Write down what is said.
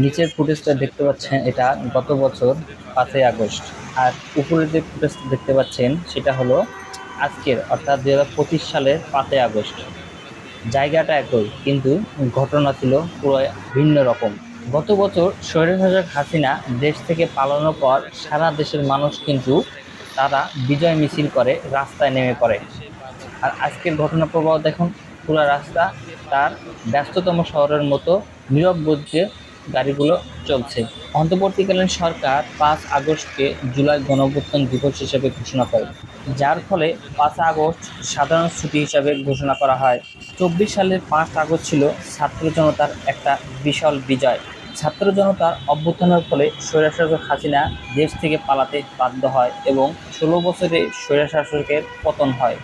নিচের ফুটেজটা দেখতে পাচ্ছেন, এটা গত বছর 5ই আগস্ট। আর উপরে যে ফুটেজটা দেখতে পাচ্ছেন সেটা হলো আজকের, অর্থাৎ 2025 সালের 5ই আগস্ট। জায়গাটা একই, কিন্তু ঘটনা ছিল পুরো ভিন্ন রকম। গত বছর স্বৈরশাসক হাসিনা দেশ থেকে পালানোর পর সারা দেশের মানুষ কিন্তু তারা বিজয় মিছিল করে রাস্তায় নেমে পড়ে। আর আজকের ঘটনা প্রবাহ দেখুন, পুরো রাস্তা তার ব্যস্ততম শহরের মতো নীরব গতিতে গাড়িগুলো চলছে। অন্তর্বর্তীকালীন সরকার 5 আগস্টকে জুলাই গণঅভ্যুত্থান দিবস হিসেবে ঘোষণা করে, যার ফলে 5 আগস্ট সাধারণ ছুটি হিসাবে ঘোষণা করা হয়। 24 সালের 5 আগস্ট ছিল ছাত্র জনতার একটা বিশাল বিজয়। ছাত্র জনতার অভ্যুত্থানের ফলে স্বৈরশাসক হাসিনা দেশ থেকে পালাতে বাধ্য হয় এবং 16 বছরে স্বৈরশাসকের পতন হয়।